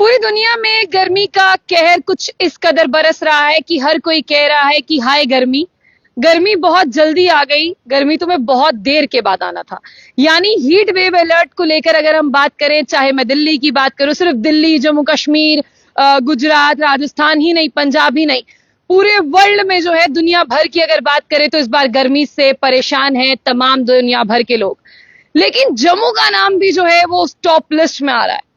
पूरी दुनिया में गर्मी का कहर कुछ इस कदर बरस रहा है कि हर कोई कह रहा है कि हाय गर्मी। गर्मी बहुत जल्दी आ गई। गर्मी तुम्हें बहुत देर के बाद आना था। यानी हीट वेव अलर्ट को लेकर अगर हम बात करें, चाहे मैं दिल्ली की बात करूं, सिर्फ दिल्ली, जम्मू कश्मीर, गुजरात, राजस्थान ही नहीं, पंजाब ही नहीं, पूरे वर्ल्ड में जो है, दुनिया भर की अगर बात करें तो इस बार गर्मी से परेशान है तमाम दुनिया भर के लोग। लेकिन जम्मू का नाम भी जो है वो टॉप लिस्ट में आ रहा है।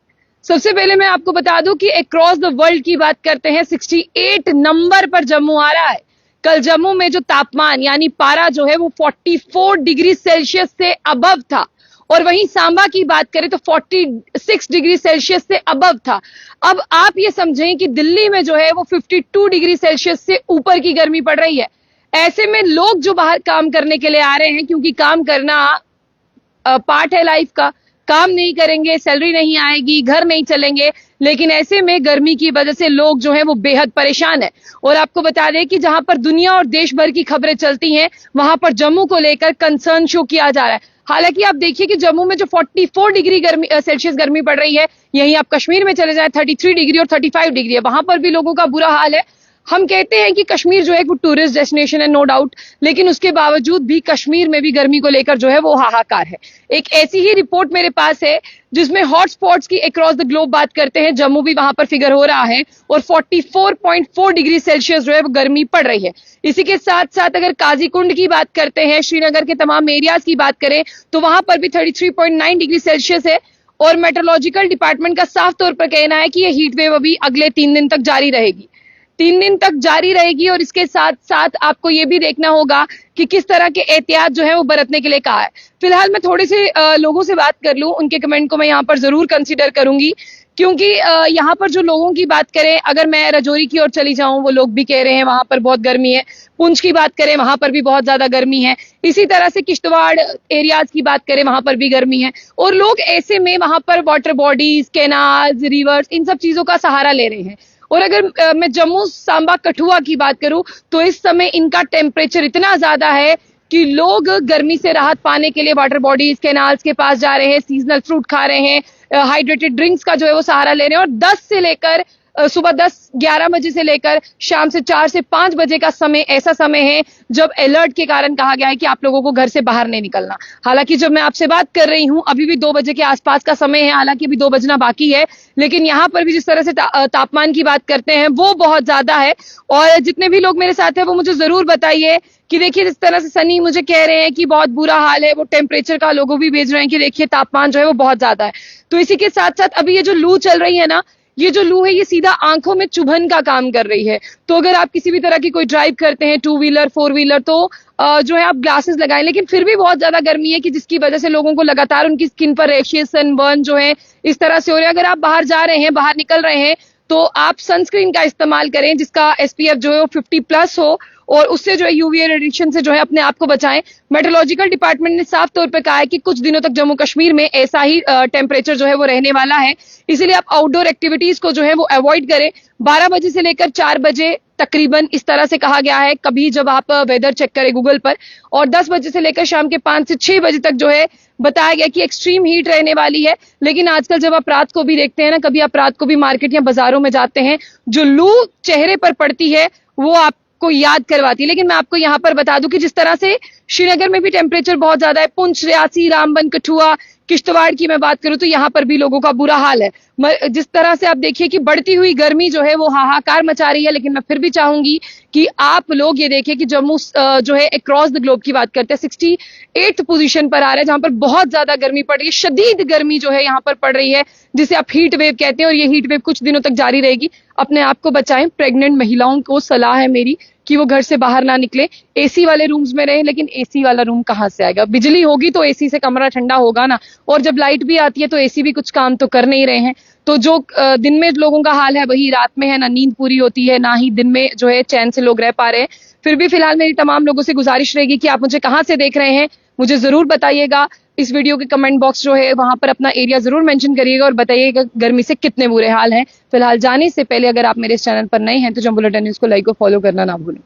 सबसे पहले मैं आपको बता दूं कि अक्रॉस द वर्ल्ड की बात करते हैं, 68 नंबर पर जम्मू आ रहा है। कल जम्मू में जो तापमान यानी पारा जो है वो 44 डिग्री सेल्सियस से अबव था, और वहीं सांबा की बात करें तो 46 डिग्री सेल्सियस से अबव था। अब आप ये समझें कि दिल्ली में जो है वो 52 डिग्री सेल्सियस से ऊपर की गर्मी पड़ रही है। ऐसे में लोग जो बाहर काम करने के लिए आ रहे हैं, क्योंकि काम करना पार्ट है लाइफ का, काम नहीं करेंगे सैलरी नहीं आएगी, घर नहीं चलेंगे, लेकिन ऐसे में गर्मी की वजह से लोग जो हैं वो बेहद परेशान है। और आपको बता दें कि जहां पर दुनिया और देश भर की खबरें चलती हैं, वहां पर जम्मू को लेकर कंसर्न शो किया जा रहा है। हालांकि आप देखिए कि जम्मू में जो 44 डिग्री सेल्सियस गर्मी पड़ रही है, यहीं आप कश्मीर में चले जाए 33 डिग्री और 35 डिग्री है, वहां पर भी लोगों का बुरा हाल है। हम कहते हैं कि कश्मीर जो है वो टूरिस्ट डेस्टिनेशन है, नो डाउट, लेकिन उसके बावजूद भी कश्मीर में भी गर्मी को लेकर जो है वो हाहाकार है। एक ऐसी ही रिपोर्ट मेरे पास है जिसमें हॉटस्पॉट्स की अक्रॉस द ग्लोब बात करते हैं, जम्मू भी वहां पर फिगर हो रहा है, और 44.4 डिग्री सेल्सियस जो है वो गर्मी पड़ रही है। इसी के साथ साथ अगर काजीकुंड की बात करते हैं, श्रीनगर के तमाम एरियाज की बात करें, तो वहां पर भी 33.9 डिग्री सेल्सियस है। और मेट्रोलॉजिकल डिपार्टमेंट का साफ तौर पर कहना है कि यह हीट वेव अभी अगले 3 दिन तक जारी रहेगी। 3 दिन तक जारी रहेगी, और इसके साथ साथ आपको ये भी देखना होगा कि किस तरह के एहतियात जो है वो बरतने के लिए कहा है। फिलहाल मैं थोड़े से लोगों से बात कर लूं, उनके कमेंट को मैं यहाँ पर जरूर कंसीडर करूंगी, क्योंकि यहाँ पर जो लोगों की बात करें, अगर मैं राजौरी की ओर चली जाऊं, वो लोग भी कह रहे हैं वहां पर बहुत गर्मी है। पुंछ की बात करें, वहां पर भी बहुत ज्यादा गर्मी है। इसी तरह से किश्तवाड़ एरियाज की बात करें, वहां पर भी गर्मी है, और लोग ऐसे में वहां पर वाटर बॉडीज, कैनाल्स, रिवर्स, इन सब चीजों का सहारा ले रहे हैं। और अगर मैं जम्मू, सांबा, कठुआ की बात करूं, तो इस समय इनका टेम्परेचर इतना ज्यादा है कि लोग गर्मी से राहत पाने के लिए वाटर बॉडीज, कैनाल्स के पास जा रहे हैं, सीजनल फ्रूट खा रहे हैं, हाइड्रेटेड ड्रिंक्स का जो है वो सहारा ले रहे हैं। और 10 से लेकर सुबह 10-11 बजे से लेकर शाम से 4 से 5 बजे का समय ऐसा समय है जब अलर्ट के कारण कहा गया है कि आप लोगों को घर से बाहर नहीं निकलना। हालांकि जब मैं आपसे बात कर रही हूं, अभी भी 2 बजे के आसपास का समय है, हालांकि अभी 2 बजना बाकी है, लेकिन यहां पर भी जिस तरह से तापमान की बात करते हैं वो बहुत ज्यादा है। और जितने भी लोग मेरे साथ हैं वो मुझे जरूर बताइए कि देखिए, जिस तरह से सनी मुझे कह रहे हैं कि बहुत बुरा हाल है, वो टेम्परेचर का लोगों भी भेज रहे हैं कि देखिए तापमान जो है वो बहुत ज्यादा है। तो इसी के साथ साथ अभी ये जो लू चल रही है ना, ये जो लू है ये सीधा आंखों में चुभन का काम कर रही है। तो अगर आप किसी भी तरह की कोई ड्राइव करते हैं, 2 व्हीलर 4 व्हीलर, तो जो है आप ग्लासेस लगाएं। लेकिन फिर भी बहुत ज्यादा गर्मी है कि जिसकी वजह से लोगों को लगातार उनकी स्किन पर रैशेस, सनबर्न जो है इस तरह से हो रहे हैं। अगर आप बाहर जा रहे हैं, बाहर निकल रहे हैं, तो आप सनस्क्रीन का इस्तेमाल करें जिसका एसपीएफ जो है वो 50+ हो, और उससे जो है यूवी रेडिएशन से जो है अपने आप को बचाएं। मेट्रोलॉजिकल डिपार्टमेंट ने साफ तौर पर कहा है कि कुछ दिनों तक जम्मू कश्मीर में ऐसा ही टेम्परेचर जो है वो रहने वाला है। इसीलिए आप आउटडोर एक्टिविटीज को जो है वो अवॉइड करें। 12 बजे से लेकर 4 बजे तकरीबन इस तरह से कहा गया है, कभी जब आप वेदर चेक करें गूगल पर, और 10 बजे से लेकर शाम के 5 से 6 बजे तक जो है बताया गया कि एक्सट्रीम हीट रहने वाली है। लेकिन आजकल जब आप रात को भी देखते हैं ना, कभी आप रात को भी मार्केट या बाजारों में जाते हैं, जो लू चेहरे पर पड़ती है वो आपको याद करवाती है। लेकिन मैं आपको यहाँ पर बता दूं कि जिस तरह से श्रीनगर में भी टेम्परेचर बहुत ज्यादा है, पुंछ, रियासी, रामबन, कठुआ, किश्तवाड़ की मैं बात करूं तो यहाँ पर भी लोगों का बुरा हाल है। जिस तरह से आप देखिए कि बढ़ती हुई गर्मी जो है वो हाहाकार मचा रही है। लेकिन मैं फिर भी चाहूंगी कि आप लोग ये देखिए कि जम्मू जो है अक्रॉस द ग्लोब की बात करते हैं, 68th पोजीशन पर आ रहा है, जहां पर बहुत ज्यादा गर्मी पड़ रही है, शदीद गर्मी जो है यहाँ पर पड़ रही है, जिसे आप हीट वेव कहते हैं। और ये हीट वेव कुछ दिनों तक जारी रहेगी। अपने आप को बचाएं। प्रेग्नेंट महिलाओं को सलाह है मेरी कि वो घर से बाहर ना निकले, एसी वाले रूम्स में रहें। लेकिन एसी वाला रूम कहाँ से आएगा? बिजली होगी तो एसी से कमरा ठंडा होगा ना, और जब लाइट भी आती है तो एसी भी कुछ काम तो कर नहीं रहे हैं। तो जो दिन में लोगों का हाल है वही रात में है, ना नींद पूरी होती है, ना ही दिन में जो है चैन से लोग रह पा रहे हैं। फिर भी फिलहाल मेरी तमाम लोगों से गुजारिश रहेगी कि आप मुझे कहाँ से देख रहे हैं मुझे जरूर बताइएगा। इस वीडियो के कमेंट बॉक्स जो है वहां पर अपना एरिया जरूर मेंशन करिएगा और बताइएगा गर्मी से कितने बुरे हाल हैं। फिलहाल जाने से पहले अगर आप मेरे इस चैनल पर नए हैं तो जम्मू बुलेटिन न्यूज को लाइक और फॉलो करना ना भूलें।